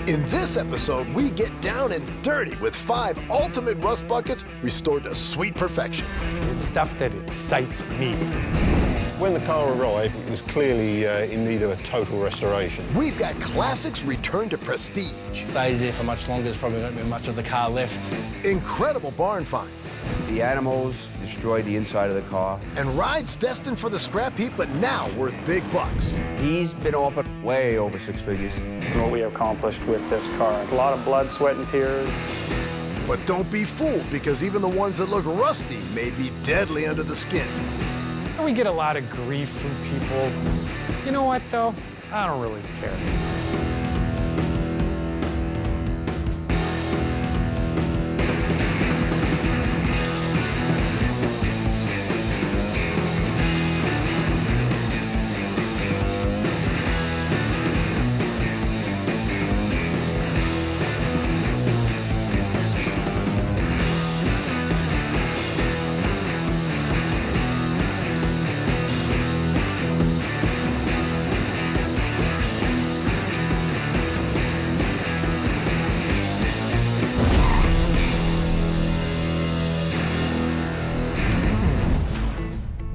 In this episode, we get down and dirty with 5 ultimate rust buckets restored to sweet perfection. It's stuff that excites me. When the car arrived, it was clearly in need of a total restoration. We've got classics returned to prestige. Stays there for much longer, there's probably not been much of the car left. Incredible barn finds. The animals destroyed the inside of the car. And rides destined for the scrap heap, but now worth big bucks. He's been offered way over 6 figures. What we accomplished with this car. A lot of blood, sweat, and tears. But don't be fooled, because even the ones that look rusty may be deadly under the skin. We get a lot of grief from people. You know what, though? I don't really care.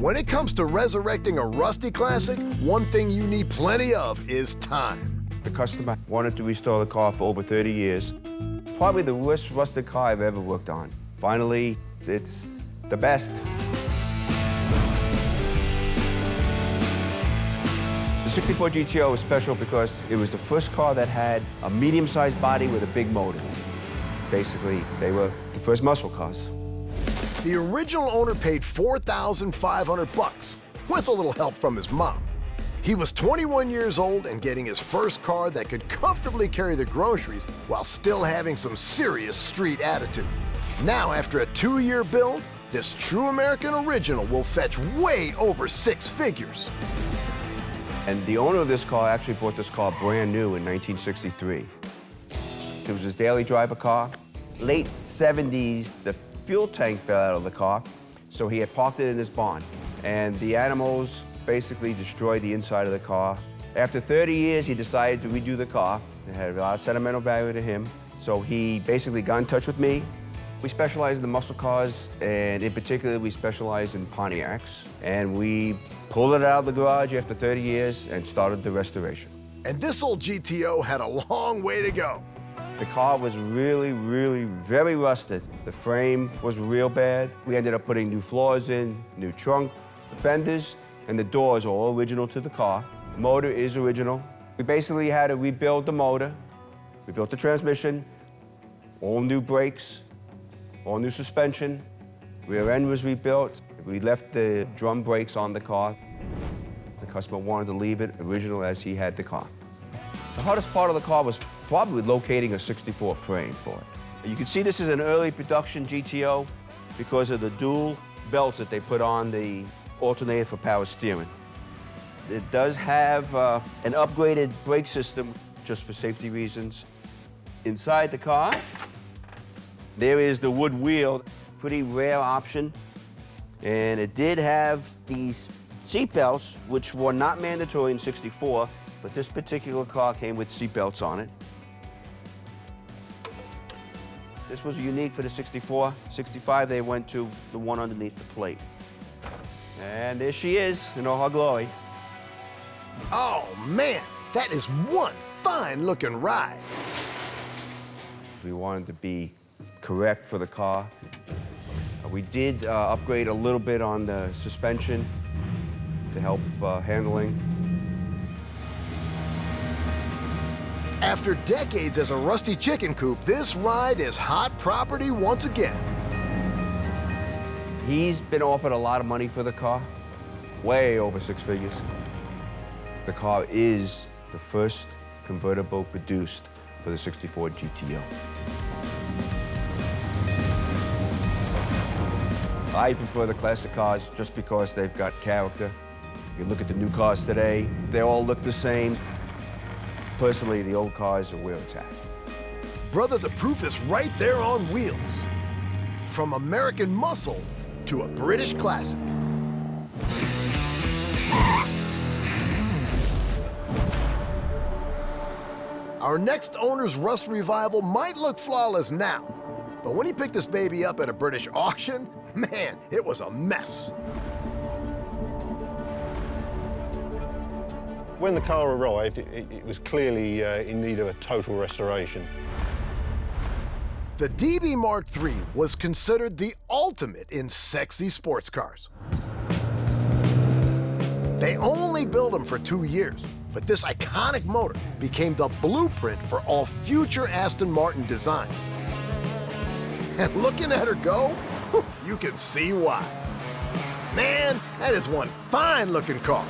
When it comes to resurrecting a rusty classic, one thing you need plenty of is time. The customer wanted to restore the car for over 30 years. Probably the worst rusted car I've ever worked on. Finally, it's the best. The 64 GTO is special because it was the first car that had a medium-sized body with a big motor. Basically, they were the first muscle cars. The original owner paid $4,500 with a little help from his mom. He was 21 years old and getting his first car that could comfortably carry the groceries while still having some serious street attitude. Now, after a 2-year build, this true American original will fetch way over 6 figures. And the owner of this car actually bought this car brand new in 1963. It was his daily driver car. Late 70s, the fuel tank fell out of the car, so he had parked it in his barn. And the animals basically destroyed the inside of the car. After 30 years, he decided to redo the car. It had a lot of sentimental value to him, so he basically got in touch with me. We specialize in the muscle cars, and in particular, we specialize in Pontiacs. And we pulled it out of the garage after 30 years and started the restoration. And this old GTO had a long way to go. The car was really, really very rusted. The frame was real bad. We ended up putting new floors in, new trunk, the fenders, and the doors are all original to the car. The motor is original. We basically had to rebuild the motor. We built the transmission, all new brakes, all new suspension. Rear end was rebuilt. We left the drum brakes on the car. The customer wanted to leave it original as he had the car. The hardest part of the car was probably locating a 64 frame for it. You can see this is an early production GTO because of the dual belts that they put on the alternator for power steering. It does have an upgraded brake system just for safety reasons. Inside the car, there is the wood wheel, pretty rare option. And it did have these seat belts, which were not mandatory in 64, but this particular car came with seat belts on it. This was unique for the 64. 65, they went to the one underneath the plate. And there she is in all her glory. Oh, man, that is one fine-looking ride. We wanted to be correct for the car. We did upgrade a little bit on the suspension to help handling. After decades as a rusty chicken coop, this ride is hot property once again. He's been offered a lot of money for the car, way over 6 figures. The car is the first convertible produced for the 64 GTO. I prefer the classic cars just because they've got character. You look at the new cars today, they all look the same. Personally, the old cars are where it's at. Brother, the proof is right there on wheels. From American muscle to a British classic. Our next owner's rust revival might look flawless now, but when he picked this baby up at a British auction, man, it was a mess. When the car arrived, it was clearly in need of a total restoration. The DB Mark III was considered the ultimate in sexy sports cars. They only built them for 2 years, but this iconic motor became the blueprint for all future Aston Martin designs. And looking at her go, you can see why. Man, that is one fine-looking car.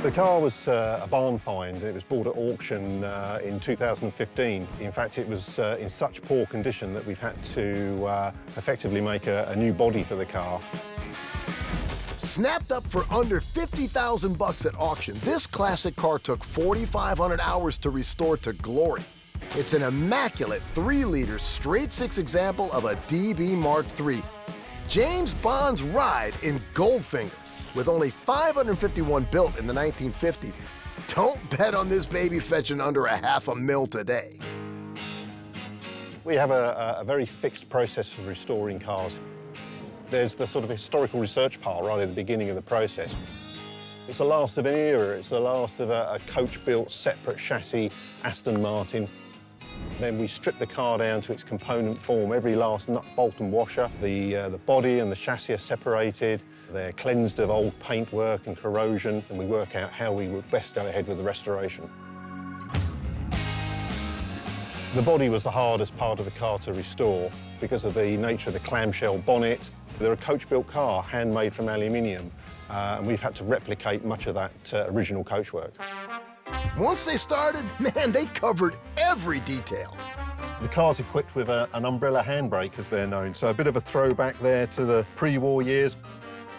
The car was a barn find. It was bought at auction in 2015. In fact, it was in such poor condition that we've had to effectively make a new body for the car. Snapped up for under 50,000 bucks at auction, this classic car took 4,500 hours to restore to glory. It's an immaculate 3-liter straight-six example of a DB Mark III. James Bond's ride in Goldfinger. With only 551 built in the 1950s, don't bet on this baby fetching under $500,000 today. We have a very fixed process for restoring cars. There's the sort of historical research part right at the beginning of the process. It's the last of an era. It's the last of a coach-built, separate chassis Aston Martin. Then we strip the car down to its component form, every last nut, bolt and washer. The body and the chassis are separated. They're cleansed of old paintwork and corrosion, and we work out how we would best go ahead with the restoration. The body was the hardest part of the car to restore because of the nature of the clamshell bonnet. They're a coach-built car, handmade from aluminium, and we've had to replicate much of that original coachwork. Once they started, man, they covered every detail. The car's equipped with an umbrella handbrake, as they're known, so a bit of a throwback there to the pre-war years.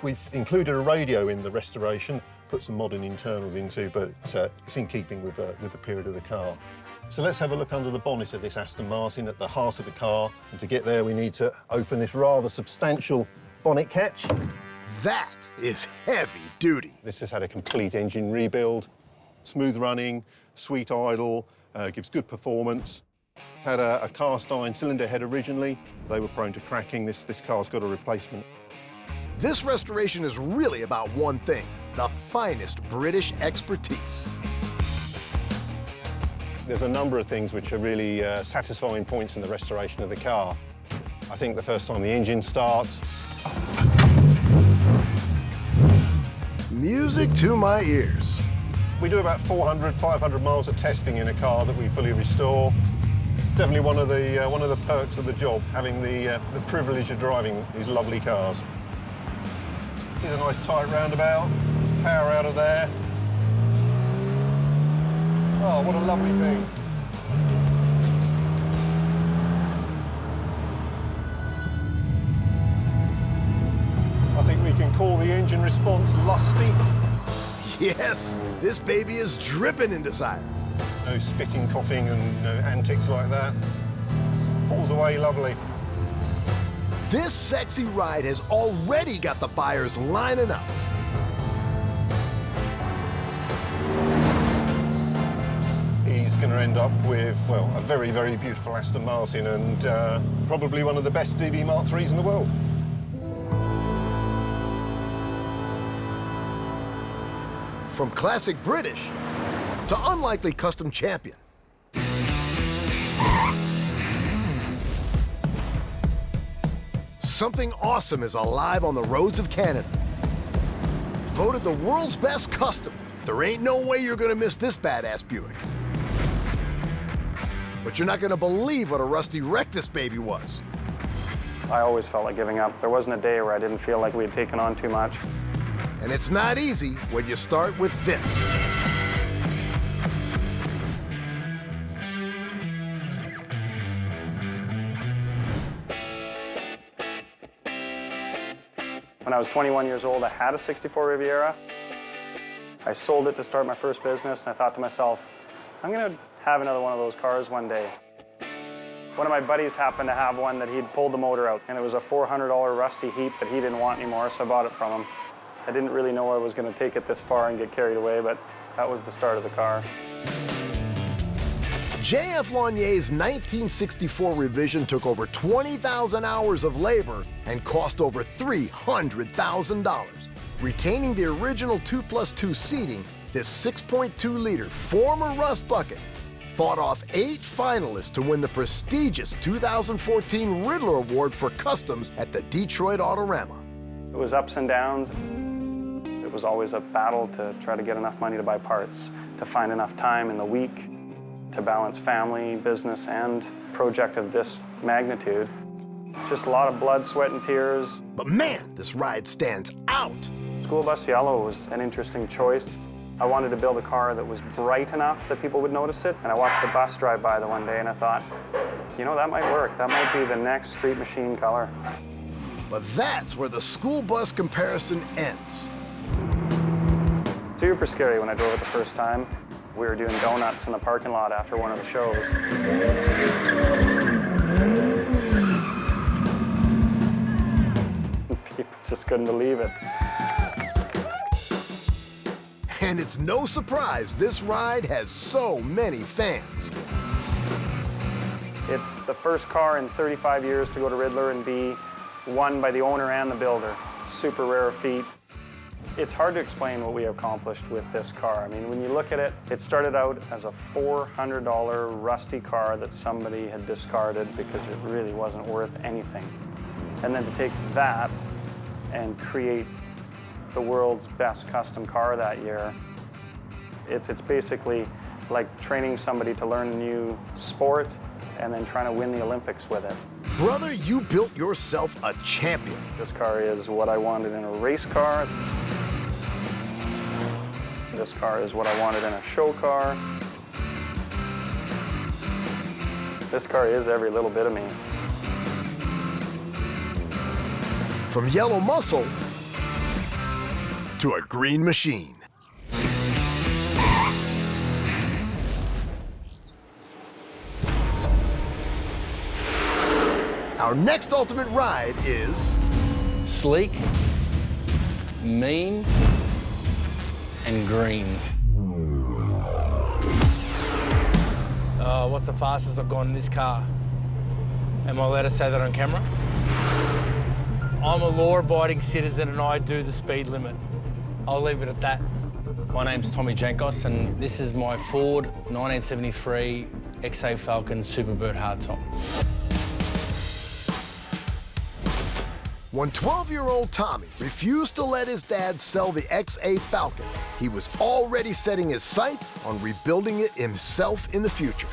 We've included a radio in the restoration, put some modern internals into, but it's in keeping with the period of the car. So let's have a look under the bonnet of this Aston Martin at the heart of the car, and to get there we need to open this rather substantial bonnet catch. That is heavy duty. This has had a complete engine rebuild. Smooth running, sweet idle, gives good performance. Had a cast iron cylinder head originally. They were prone to cracking. This car's got a replacement. This restoration is really about one thing, the finest British expertise. There's a number of things which are really satisfying points in the restoration of the car. I think the first time the engine starts. Music to my ears. We do about 400, 500 miles of testing in a car that we fully restore. Definitely one of the perks of the job, having the privilege of driving these lovely cars. Here's a nice tight roundabout, power out of there. Oh, what a lovely thing. I think we can call the engine response lusty. Yes, this baby is dripping in desire. No spitting, coughing, and no antics like that. Pulls away lovely. This sexy ride has already got the buyers lining up. He's going to end up with, well, a very, very beautiful Aston Martin and probably one of the best DB Mark IIIs in the world. From classic British to unlikely custom champion. Something awesome is alive on the roads of Canada. Voted the world's best custom. There ain't no way you're gonna miss this badass Buick. But you're not gonna believe what a rusty wreck this baby was. I always felt like giving up. There wasn't a day where I didn't feel like we had taken on too much. And it's not easy when you start with this. When I was 21 years old, I had a 64 Riviera. I sold it to start my first business, and I thought to myself, I'm gonna have another one of those cars one day. One of my buddies happened to have one that he'd pulled the motor out, and it was a $400 rusty heap that he didn't want anymore, so I bought it from him. I didn't really know I was going to take it this far and get carried away, but that was the start of the car. J.F. Launier's 1964 revision took over 20,000 hours of labor and cost over $300,000. Retaining the original 2+2 seating, this 6.2-liter former rust bucket fought off 8 finalists to win the prestigious 2014 Riddler Award for Customs at the Detroit Autorama. It was ups and downs. It was always a battle to try to get enough money to buy parts, to find enough time in the week to balance family, business, and project of this magnitude. Just a lot of blood, sweat, and tears. But man, this ride stands out. School bus yellow was an interesting choice. I wanted to build a car that was bright enough that people would notice it. And I watched a bus drive by the one day and I thought, you know, that might work. That might be the next street machine color. But that's where the school bus comparison ends. Super scary when I drove it the first time. We were doing donuts in the parking lot after one of the shows. People just couldn't believe it. And it's no surprise this ride has so many fans. It's the first car in 35 years to go to Riddler and be won by the owner and the builder. Super rare feat. It's hard to explain what we accomplished with this car. I mean, when you look at it, it started out as a $400 rusty car that somebody had discarded because it really wasn't worth anything. And then to take that and create the world's best custom car that year, it's basically like training somebody to learn a new sport and then trying to win the Olympics with it. Brother, you built yourself a champion. This car is what I wanted in a race car. This car is what I wanted in a show car. This car is every little bit of me. From yellow muscle to a green machine. Our next ultimate ride is Sleek, mean, and green. What's the fastest I've gone in this car? Am I allowed to say that on camera? I'm a law-abiding citizen and I do the speed limit. I'll leave it at that. My name's Tommy Jankos and this is my Ford 1973 XA Falcon Superbird hardtop. When 12-year-old Tommy refused to let his dad sell the XA Falcon, he was already setting his sight on rebuilding it himself in the future.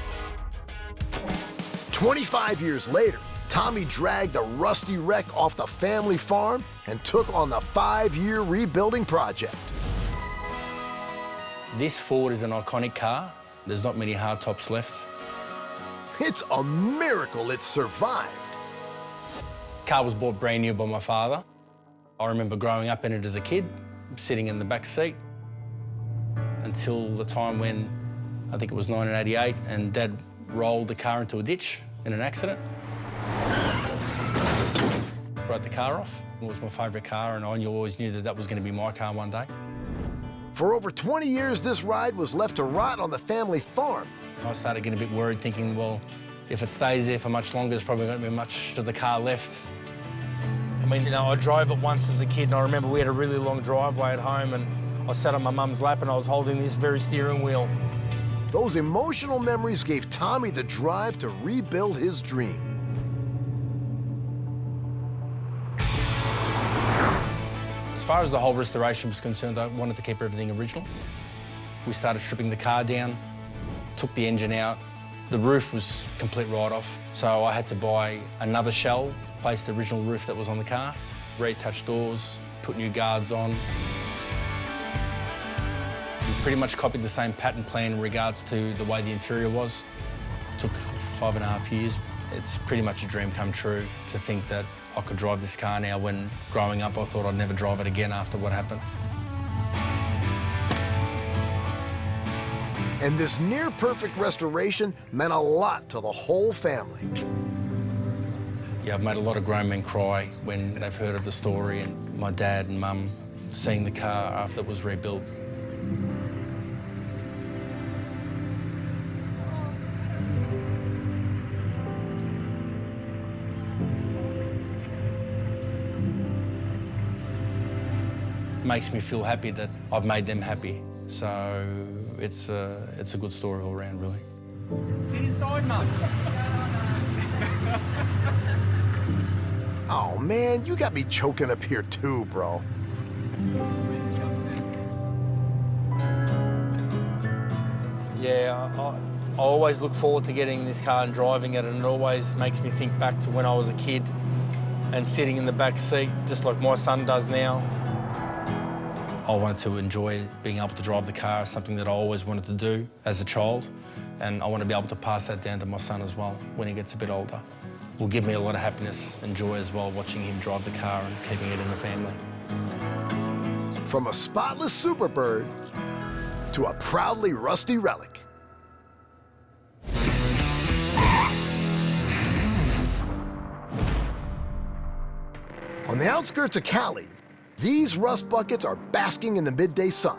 25 years later, Tommy dragged the rusty wreck off the family farm and took on the 5-year rebuilding project. This Ford is an iconic car. There's not many hardtops left. It's a miracle it survived. Car was bought brand new by my father. I remember growing up in it as a kid, sitting in the back seat until the time when, I think it was 1988, and Dad rolled the car into a ditch in an accident. Wrote the car off. It was my favourite car and I always knew that that was going to be my car one day. For over 20 years, this ride was left to rot on the family farm. I started getting a bit worried, thinking, well, if it stays there for much longer, there's probably not going to be much of the car left. I mean, you know, I drove it once as a kid and I remember we had a really long driveway at home and I sat on my mum's lap and I was holding this very steering wheel. Those emotional memories gave Tommy the drive to rebuild his dream. As far as the whole restoration was concerned, I wanted to keep everything original. We started stripping the car down, took the engine out. The roof was complete write-off, so I had to buy another shell, replace the original roof that was on the car, retouch doors, put new guards on. We pretty much copied the same pattern plan in regards to the way the interior was. Took 5.5 years. It's pretty much a dream come true to think that I could drive this car now when growing up I thought I'd never drive it again after what happened. And this near-perfect restoration meant a lot to the whole family. Yeah, I've made a lot of grown men cry when they've heard of the story and my dad and mum seeing the car after it was rebuilt. makes me feel happy that I've made them happy. So it's a good story all around, really. Sit inside, Mum. Oh man, you got me choking up here too, bro. Yeah, I always look forward to getting in this car and driving it, and it always makes me think back to when I was a kid and sitting in the back seat, just like my son does now. I wanted to enjoy being able to drive the car, something that I always wanted to do as a child, and I want to be able to pass that down to my son as well when he gets a bit older. It will give me a lot of happiness and joy as well, watching him drive the car and keeping it in the family. From a spotless Superbird to a proudly rusty Relic. On the outskirts of Cali, these rust buckets are basking in the midday sun.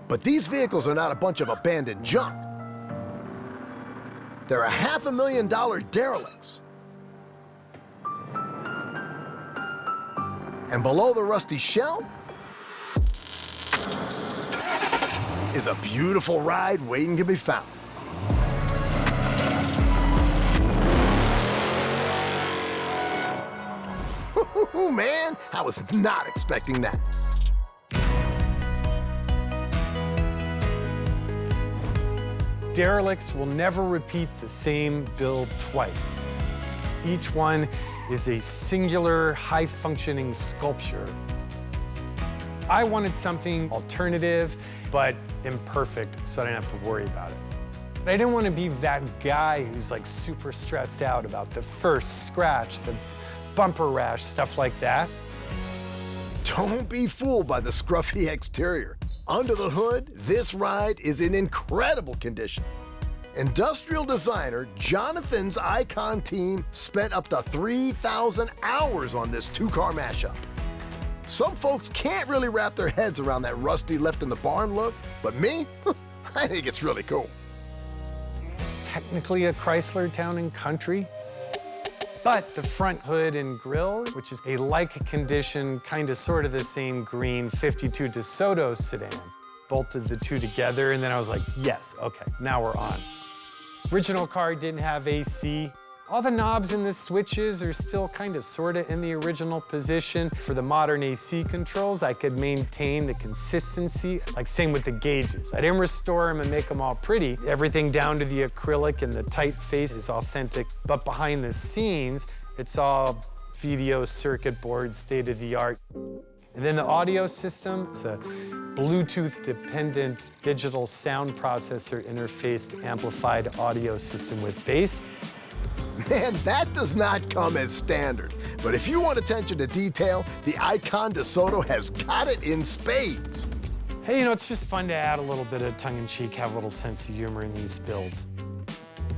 But these vehicles are not a bunch of abandoned junk. They're a $500,000 derelicts. And below the rusty shell is a beautiful ride waiting to be found. Oh man, I was not expecting that. Derelicts will never repeat the same build twice. Each one is a singular, high-functioning sculpture. I wanted something alternative, but imperfect, so I didn't have to worry about it. But I didn't want to be that guy who's like super stressed out about the first scratch, the bumper rash, stuff like that. Don't be fooled by the scruffy exterior. Under the hood, this ride is in incredible condition. Industrial designer Jonathan's Icon team spent up to 3,000 hours on this two-car mashup. Some folks can't really wrap their heads around that rusty left-in-the-barn look, but me, I think it's really cool. It's technically a Chrysler Town & Country, but the front hood and grille, which is a like condition, kind of sort of the same green 52 DeSoto sedan, bolted the two together, and then I was like, yes, okay, now we're on. Original car didn't have AC. All the knobs and the switches are still kind of sort of in the original position. For the modern AC controls, I could maintain the consistency, like same with the gauges. I didn't restore them and make them all pretty. Everything down to the acrylic and the typeface is authentic, but behind the scenes, it's all video circuit board, state-of-the-art. And then the audio system, it's a Bluetooth-dependent digital sound processor interfaced amplified audio system with bass. Man, that does not come as standard. But if you want attention to detail, the Icon DeSoto has got it in spades. Hey, you know, it's just fun to add a little bit of tongue-in-cheek, have a little sense of humor in these builds.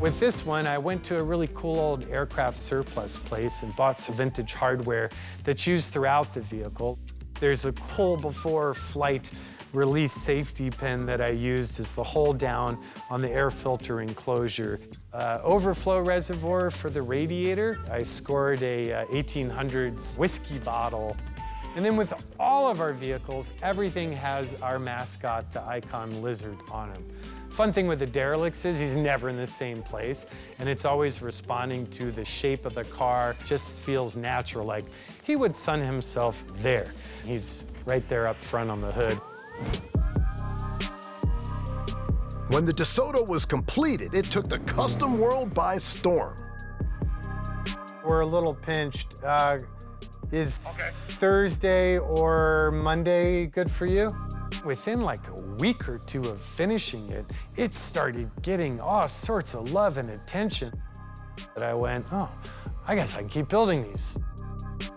With this one, I went to a really cool old aircraft surplus place and bought some vintage hardware that's used throughout the vehicle. There's a cool before-flight release safety pin that I used as the hold down on the air filter enclosure. Overflow reservoir for the radiator. I scored a 1800s whiskey bottle. And then with all of our vehicles, everything has our mascot, the Icon lizard, on him. Fun thing with the derelicts is he's never in the same place, and it's always responding to the shape of the car. Just feels natural, like he would sun himself there. He's right there up front on the hood. When the DeSoto was completed, it took the custom world by storm. We're a little pinched. Is Thursday or Monday good for you? Within like a week or two of finishing it, it started getting all sorts of love and attention. But I went, oh, I guess I can keep building these.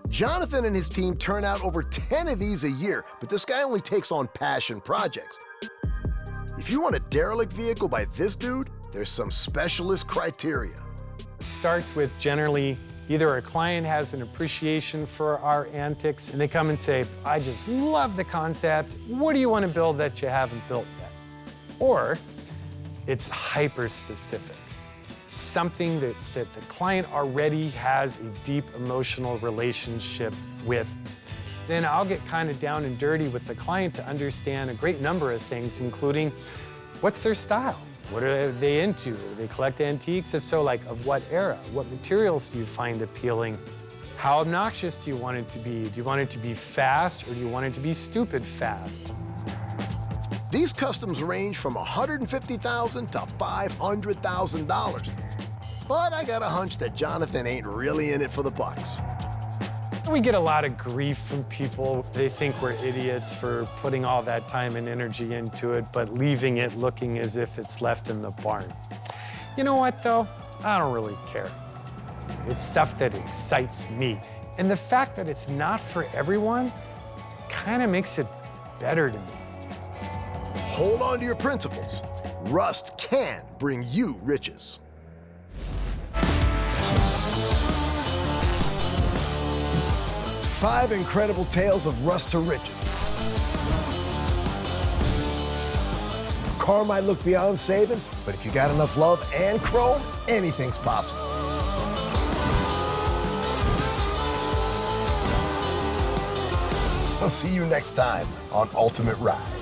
Jonathan and his team turn out over 10 of these a year, but this guy only takes on passion projects. If you want a derelict vehicle by this dude, there's some specialist criteria. It starts with generally either a client has an appreciation for our antics and they come and say, I just love the concept. What do you want to build that you haven't built yet? Or it's hyper-specific. Something that the client already has a deep emotional relationship with. Then I'll get kind of down and dirty with the client to understand a great number of things, including what's their style? What are they into? Do they collect antiques? If so, like of what era? What materials do you find appealing? How obnoxious do you want it to be? Do you want it to be fast or do you want it to be stupid fast? These customs range from $150,000 to $500,000. But I got a hunch that Jonathan ain't really in it for the bucks. We get a lot of grief from people. They think we're idiots for putting all that time and energy into it, but leaving it looking as if it's left in the barn. You know what, though? I don't really care. It's stuff that excites me. And the fact that it's not for everyone kind of makes it better to me. Hold on to your principles. Rust can bring you riches. Five incredible tales of rust to riches. A car might look beyond saving, but if you got enough love and chrome, anything's possible. I'll see you next time on Ultimate Ride.